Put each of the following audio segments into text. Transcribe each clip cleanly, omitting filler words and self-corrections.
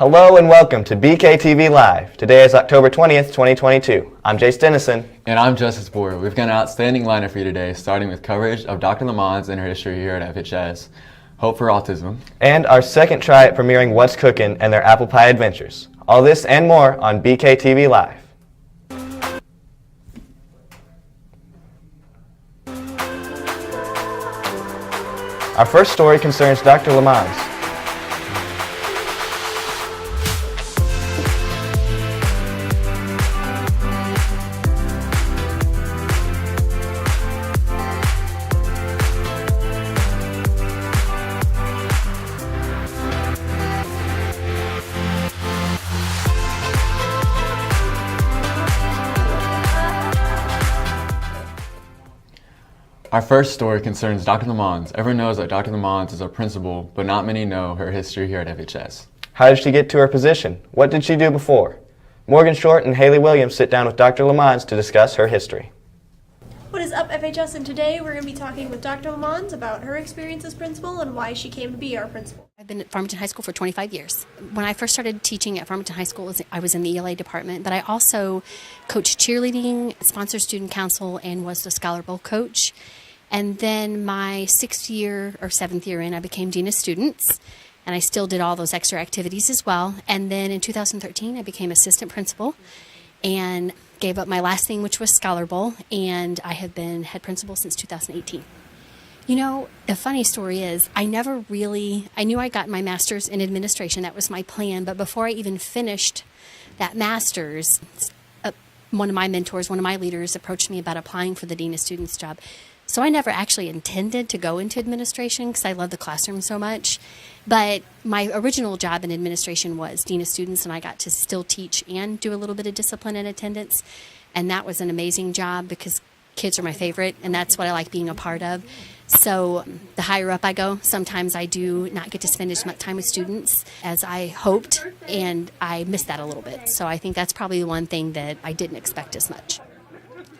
Hello and welcome to BKTV Live. Today is October 20th, 2022. I'm Jace Dennison. And I'm Justice Boyer. We've got an outstanding lineup for you today, starting with coverage of Dr. Lamont and her history here at FHS, Hope for Autism, and our second try at premiering What's Cookin' and their apple pie adventures. All this and more on BKTV Live. Our first story concerns Dr. Lamont. Our first story concerns Dr. Lamont. Everyone knows that Dr. Lamont is our principal, but not many know her history here at FHS. How did she get to her position? What did she do before? Morgan Short and Haley Williams sit down with Dr. Lamont to discuss her history. What is up, FHS? And today we're going to be talking with Dr. Lamont about her experience as principal and why she came to be our principal. I've been at Farmington High School for 25 years. When I first started teaching at Farmington High School, I was in the ELA department, but I also coached cheerleading, sponsored student council, and was the Scholar Bowl coach. And then my 6th year or 7th year in, I became Dean of Students, and I still did all those extra activities as well. And then in 2013, I became assistant principal and gave up my last thing, which was Scholar Bowl, and I have been head principal since 2018. You know, the funny story is I knew I got my master's in administration. That was my plan. But before I even finished that master's, one of my mentors, one of my leaders approached me about applying for the Dean of Students job. So I never actually intended to go into administration because I love the classroom so much. But my original job in administration was Dean of Students, and I got to still teach and do a little bit of discipline and attendance. And that was an amazing job because kids are my favorite, and that's what I like being a part of. So the higher up I go, sometimes I do not get to spend as much time with students as I hoped, and I miss that a little bit. So I think that's probably the one thing that I didn't expect as much.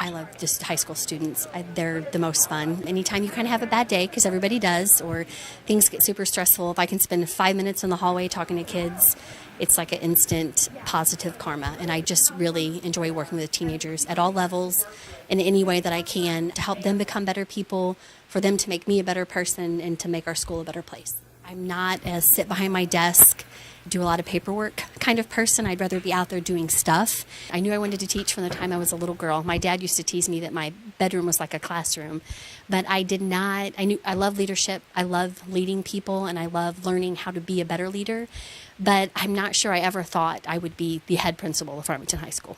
I love just high school students. They're the most fun. Anytime you kind of have a bad day, because everybody does, or things get super stressful, if I can spend 5 minutes in the hallway talking to kids, it's like an instant positive karma. And I just really enjoy working with teenagers at all levels in any way that I can to help them become better people, for them to make me a better person, and to make our school a better place. I'm not a sit behind my desk, do a lot of paperwork kind of person. I'd rather be out there doing stuff. I knew I wanted to teach from the time I was a little girl. My dad used to tease me that my bedroom was like a classroom, but I did not. I love leadership. I love leading people, and I love learning how to be a better leader, but I'm not sure I ever thought I would be the head principal of Farmington High School.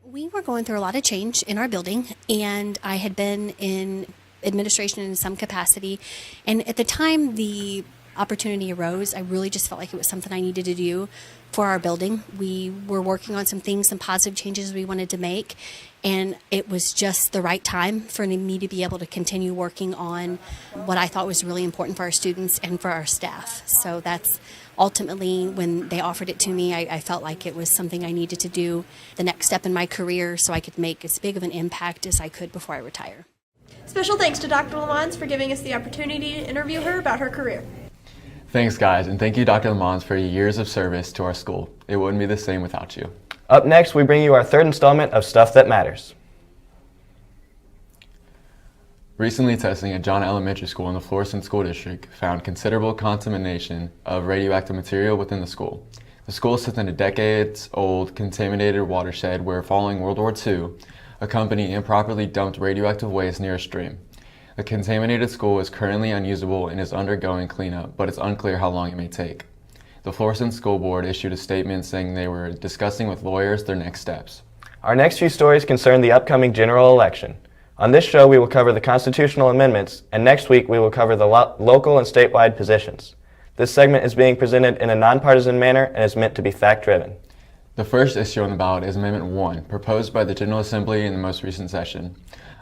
We were going through a lot of change in our building, and I had been in administration in some capacity, and at the time the opportunity arose, I really just felt like it was something I needed to do for our building. We were working on some things, some positive changes we wanted to make, and it was just the right time for me to be able to continue working on what I thought was really important for our students and for our staff. So that's ultimately, when they offered it to me, I felt like it was something I needed to do, the next step in my career, so I could make as big of an impact as I could before I retire. Special thanks to Dr. Lamont for giving us the opportunity to interview her about her career. Thanks, guys, and thank you, Dr. Lamont, for your years of service to our school. It wouldn't be the same without you. Up next, we bring you our third installment of Stuff That Matters. Recently, testing at John Elementary School in the Florissant School District found considerable contamination of radioactive material within the school. The school sits in a decades-old contaminated watershed where, following World War II, a company improperly dumped radioactive waste near a stream. The contaminated school is currently unusable and is undergoing cleanup, but it's unclear how long it may take. The Florissant School Board issued a statement saying they were discussing with lawyers their next steps. Our next few stories concern the upcoming general election. On this show, we will cover the constitutional amendments, and next week we will cover the local and statewide positions. This segment is being presented in a nonpartisan manner and is meant to be fact-driven. The first issue on the ballot is Amendment 1, proposed by the General Assembly in the most recent session.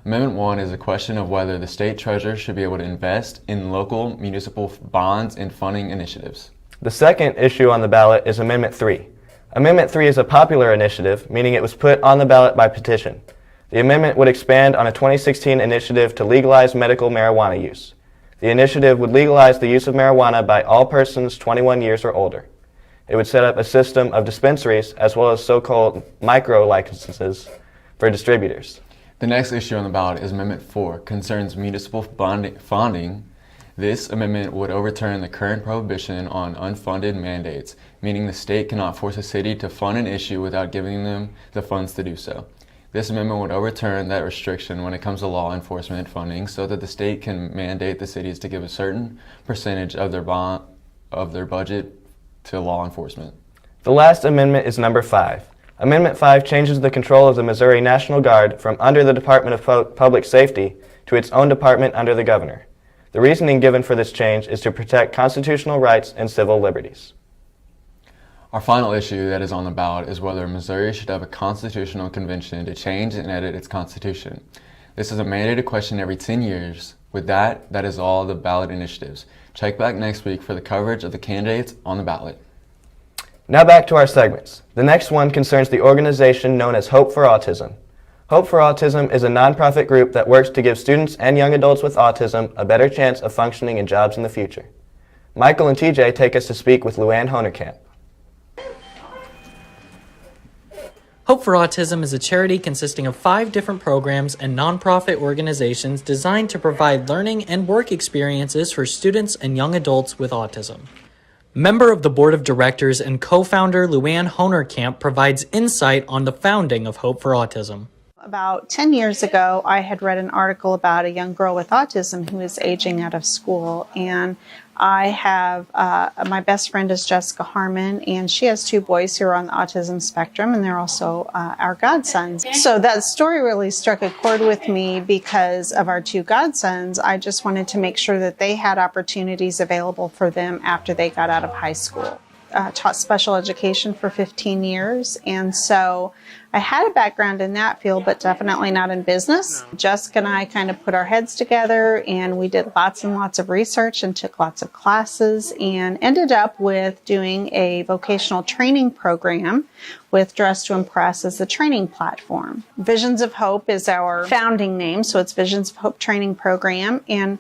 Amendment 1 is a question of whether the state treasurer should be able to invest in local municipal bonds and funding initiatives. The second issue on the ballot is Amendment 3. Amendment 3 is a popular initiative, meaning it was put on the ballot by petition. The amendment would expand on a 2016 initiative to legalize medical marijuana use. The initiative would legalize the use of marijuana by all persons 21 years or older. It would set up a system of dispensaries as well as so-called micro licenses for distributors. The next issue on the ballot is Amendment 4, concerns municipal funding. This amendment would overturn the current prohibition on unfunded mandates, meaning the state cannot force a city to fund an issue without giving them the funds to do so. This amendment would overturn that restriction when it comes to law enforcement funding so that the state can mandate the cities to give a certain percentage of their budget to law enforcement. The last amendment is number 5. Amendment 5 changes the control of the Missouri National Guard from under the Department of Public Safety to its own department under the governor. The reasoning given for this change is to protect constitutional rights and civil liberties. Our final issue that is on the ballot is whether Missouri should have a constitutional convention to change and edit its constitution. This is a mandated question every 10 years. With that, that is all the ballot initiatives. Check back next week for the coverage of the candidates on the ballot. Now back to our segments. The next one concerns the organization known as Hope for Autism. Hope for Autism is a nonprofit group that works to give students and young adults with autism a better chance of functioning in jobs in the future. Michael and TJ take us to speak with Luann Honerkamp. Hope for Autism is a charity consisting of 5 different programs and nonprofit organizations designed to provide learning and work experiences for students and young adults with autism. Member of the Board of Directors and co-founder Luann Honerkamp provides insight on the founding of Hope for Autism. About 10 years ago, I had read an article about a young girl with autism who is aging out of school, and I have, my best friend is Jessica Harmon, and she has 2 boys who are on the autism spectrum, and they're also our godsons. So that story really struck a chord with me because of our 2 godsons. I just wanted to make sure that they had opportunities available for them after they got out of high school. Taught special education for 15 years, and so I had a background in that field, but definitely not in business. Jessica and I kind of put our heads together, and we did lots and lots of research and took lots of classes and ended up with doing a vocational training program with Dress to Impress as the training platform. Visions of Hope is our founding name, so it's Visions of Hope Training Program, and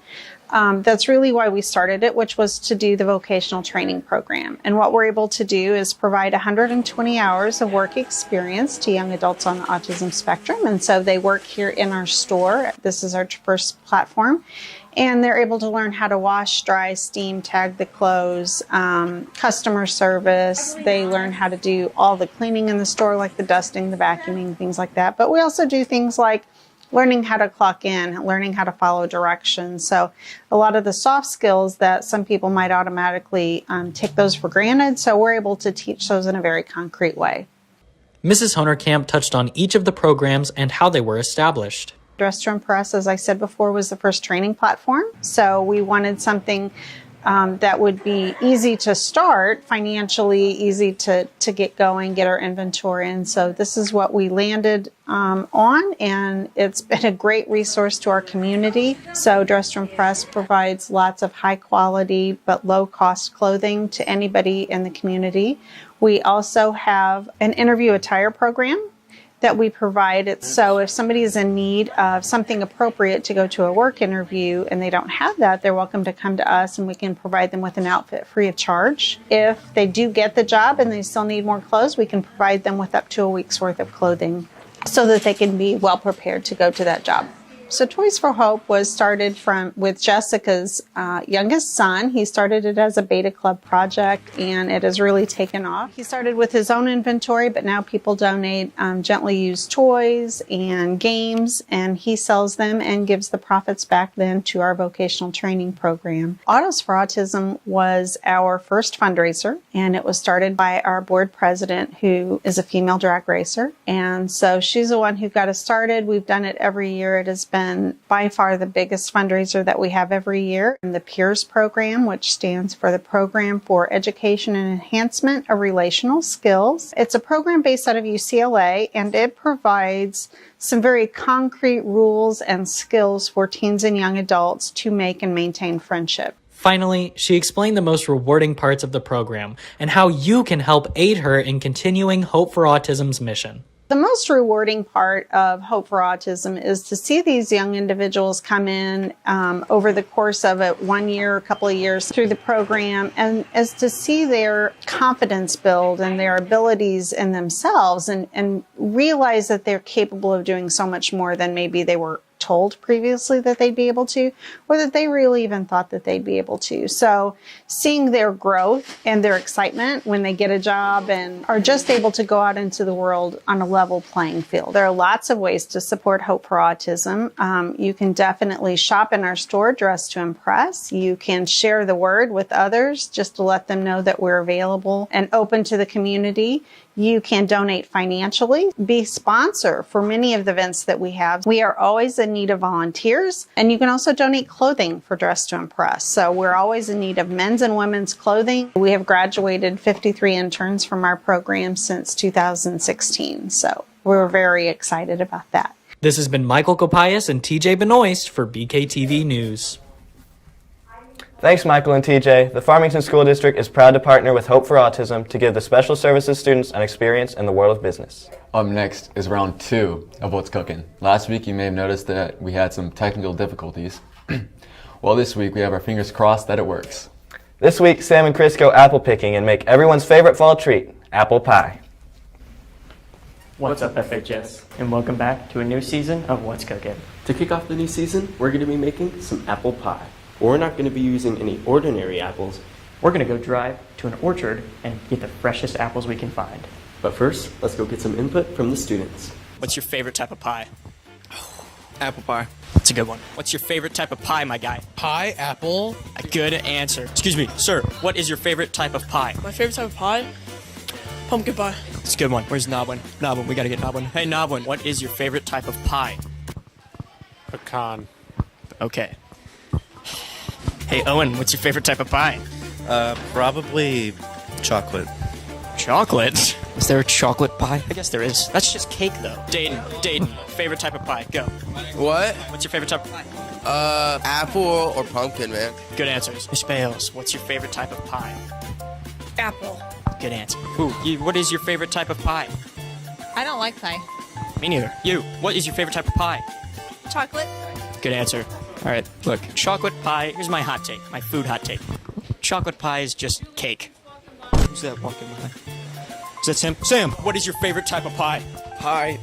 that's really why we started it, which was to do the vocational training program. And what we're able to do is provide 120 hours of work experience to young adults on the autism spectrum. And so they work here in our store. This is our first platform. And they're able to learn how to wash, dry, steam, tag the clothes, customer service. They learn how to do all the cleaning in the store, like the dusting, the vacuuming, things like that. But we also do things like learning how to clock in, learning how to follow directions. So a lot of the soft skills that some people might automatically take those for granted. So we're able to teach those in a very concrete way. Mrs. Honerkamp touched on each of the programs and how they were established. Dress to Impress, as I said before, was the first training platform. So we wanted something that would be easy to start, financially easy to get going, get our inventory in. So this is what we landed on, and it's been a great resource to our community. So Dress to Impress provides lots of high quality but low cost clothing to anybody in the community. We also have an interview attire program that we provide. So if somebody is in need of something appropriate to go to a work interview and they don't have that, they're welcome to come to us and we can provide them with an outfit free of charge. If they do get the job and they still need more clothes, we can provide them with up to a week's worth of clothing so that they can be well prepared to go to that job. So Toys for Hope was started with Jessica's youngest son. He started it as a beta club project, and it has really taken off. He started with his own inventory, but now people donate gently used toys and games, and he sells them and gives the profits back then to our vocational training program. Autos for Autism was our first fundraiser, and it was started by our board president, who is a female drag racer. And so she's the one who got us started. We've done it every year. It has been by far the biggest fundraiser that we have every year. And the PEERS program, which stands for the Program for Education and Enhancement of Relational Skills. It's a program based out of UCLA, and it provides some very concrete rules and skills for teens and young adults to make and maintain friendship. Finally, she explained the most rewarding parts of the program and how you can help aid her in continuing Hope for Autism's mission. The most rewarding part of Hope for Autism is to see these young individuals come in over the course of a 1 year, a couple of years through the program, and as to see their confidence build and their abilities in themselves and realize that they're capable of doing so much more than maybe they were told previously that they'd be able to, or that they really even thought that they'd be able to. So seeing their growth and their excitement when they get a job and are just able to go out into the world on a level playing field. There are lots of ways to support Hope for Autism. You can definitely shop in our store, Dress to Impress. You can share the word with others just to let them know that we're available and open to the community. You can donate financially, be sponsor for many of the events that we have. We are always in need of volunteers, and you can also donate clothing for Dress to Impress. So we're always in need of men's and women's clothing. We have graduated 53 interns from our program since 2016. So we're very excited about that. This has been Michael Kopias and TJ Benoist for BKTV News. Thanks, Michael and TJ. The Farmington School District is proud to partner with Hope for Autism to give the special services students an experience in the world of business. Up next is round 2 of What's Cooking. Last week you may have noticed that we had some technical difficulties. Well, this week we have our fingers crossed that it works. This week, Sam and Chris go apple picking and make everyone's favorite fall treat, apple pie. What's up, FHS? And welcome back to a new season of What's Cooking. To kick off the new season, we're going to be making some apple pie. We're not going to be using any ordinary apples, We're going to go drive to an orchard and get the freshest apples we can find. but first, let's go get some input from the students. What's your favorite type of pie? Apple pie. That's a good one. What's your favorite type of pie, my guy? Pie, apple. A good answer. Excuse me, sir. What is your favorite type of pie? My favorite type of pie? Pumpkin pie. It's a good one. Where's Nobwin? Nobwin, we gotta get Nobwin. Hey, Nobwin, what is your favorite type of pie? Pecan. Okay. Hey, Owen, what's your favorite type of pie? Probably chocolate. Chocolate? Is there a chocolate pie? I guess there is. That's just cake, though. Dayton, favorite type of pie. Go. What? What's your favorite type of pie? Apple or pumpkin, man. Good answers. Miss Bales, what's your favorite type of pie? Apple. Good answer. What is your favorite type of pie? I don't like pie. Me neither. You, what is your favorite type of pie? Chocolate. Good answer. All right, look, chocolate pie, here's my hot take, my food hot take. Chocolate pie is just cake. Who's that walking by? Is that Sam? Sam, what is your favorite type of pie? Pie,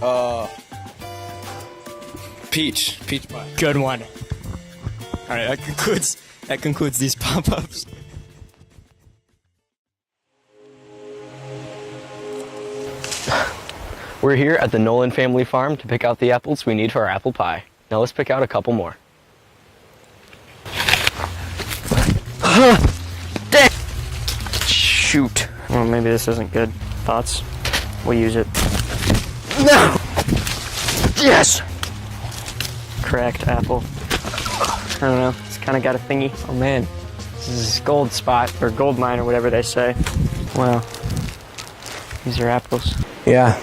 peach pie. Good one. All right, that concludes these pop-ups. We're here at the Nolan family farm to pick out the apples we need for our apple pie. Now let's pick out a couple more. Dang! Shoot. Well, maybe this isn't good. Thoughts? We'll use it. No! Yes! Cracked apple. I don't know. It's kind of got a thingy. Oh man, this is gold spot or gold mine or whatever they say. Wow. These are apples. Yeah,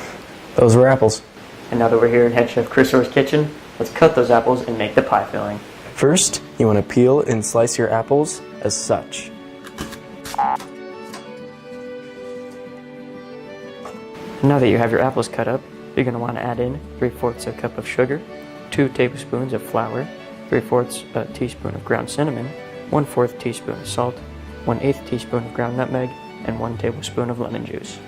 those were apples. And now that we're here in Head Chef Chris Orr's kitchen, let's cut those apples and make the pie filling. First, you want to peel and slice your apples as such. Now that you have your apples cut up, you're going to want to add in 3/4 a cup of sugar, 2 tablespoons of flour, 3/4 a teaspoon of ground cinnamon, 1/4 teaspoon of salt, 1/8 teaspoon of ground nutmeg, and 1 tablespoon of lemon juice.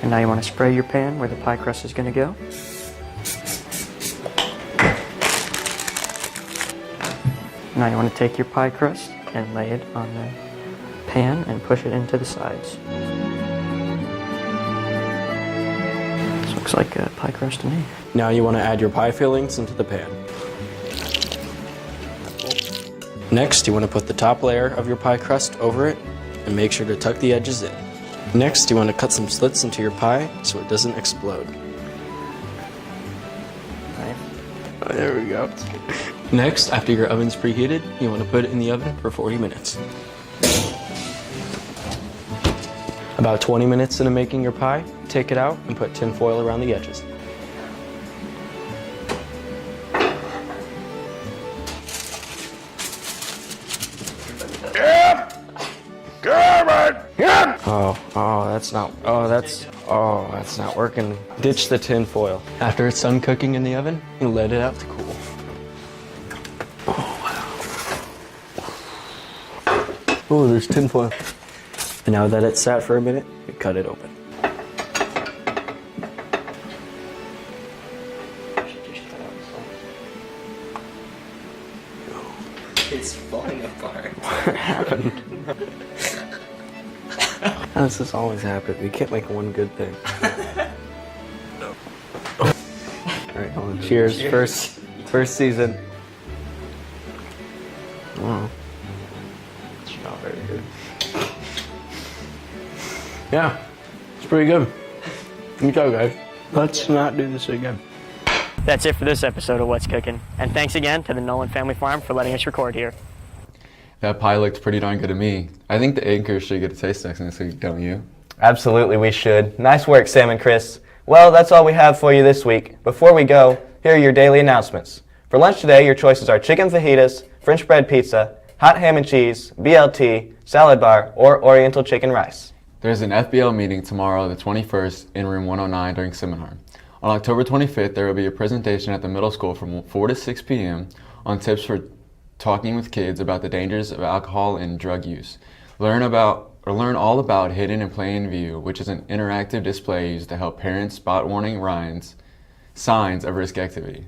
And now you want to spray your pan where the pie crust is going to go. Now you want to take your pie crust and lay it on the pan and push it into the sides. This looks like a pie crust to me. Now you want to add your pie fillings into the pan. Next, you want to put the top layer of your pie crust over it and make sure to tuck the edges in. Next, you want to cut some slits into your pie so it doesn't explode. Oh, there we go. Next, after your oven's preheated, you want to put it in the oven for 40 minutes. About 20 minutes into making your pie, take it out and put tin foil around the edges. Go! that's not working. Ditch the tin foil. After it's done cooking in the oven, you let it out to cool. Oh, there's tin foil. And now that it's sat for a minute, you cut it open. It's falling apart. What happened? How does this always happen? We can't make one good thing. Alright, hold on. Cheers. First season. Oh. It's not very good. Yeah, it's pretty good. Good job, guys. Let's not do this again. That's it for this episode of What's Cooking. And thanks again to the Nolan Family Farm for letting us record here. That pie looked pretty darn good to me. I think the anchors should get a taste test next week, don't you? Absolutely, we should. Nice work, Sam and Chris. Well, that's all we have for you this week. Before we go, here are your daily announcements. For lunch today, your choices are chicken fajitas, French bread pizza, hot ham and cheese, BLT, salad bar, or Oriental chicken rice. There's an FBL meeting tomorrow, the 21st, in room 109 during seminar. On October 25th, there will be a presentation at the middle school from 4 to 6 p.m. on tips for talking with kids about the dangers of alcohol and drug use. Learn all about Hidden in Plain View, which is an interactive display used to help parents spot warning signs of risk activity.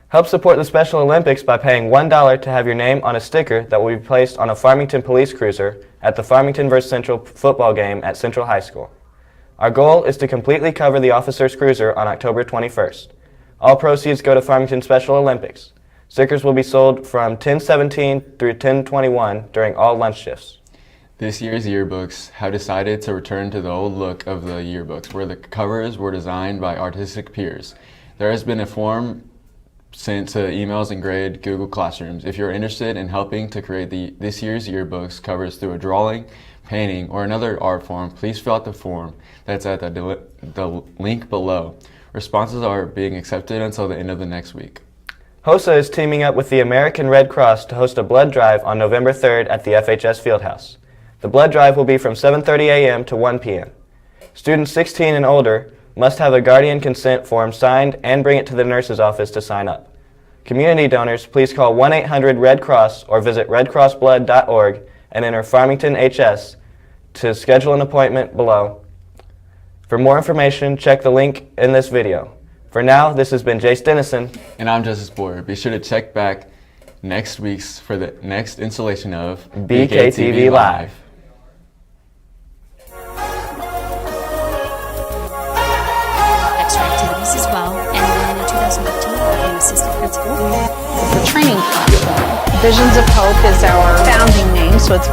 Help support the Special Olympics by paying $1 to have your name on a sticker that will be placed on a Farmington police cruiser at the Farmington vs. Central football game at Central High School. Our goal is to completely cover the officer's cruiser on October 21st. All proceeds go to Farmington Special Olympics. Stickers will be sold from 10:17 through 10:21 during all lunch shifts. This year's yearbooks have decided to return to the old look of the yearbooks, where the covers were designed by artistic peers. There has been a form sent to emails and grade Google Classrooms. If you're interested in helping to create this year's yearbooks covers through a drawing, painting, or another art form, please fill out the form that's at the link below. Responses are being accepted until the end of the next week. HOSA is teaming up with the American Red Cross to host a blood drive on November 3rd at the FHS Fieldhouse. The blood drive will be from 7:30 a.m. to 1 p.m. Students 16 and older must have a guardian consent form signed and bring it to the nurse's office to sign up. Community donors, please call 1-800-RED-CROSS or visit redcrossblood.org and enter Farmington HS to schedule an appointment below. For more information, check the link in this video. For now, this has been Jace Dennison. And I'm Justice Boyer. Be sure to check back next week's for the next installation of BKTV Live. Extra activities as well. And then in 2015, I became assistant principal. The training platform. Visions of Hope is our founding name, so it's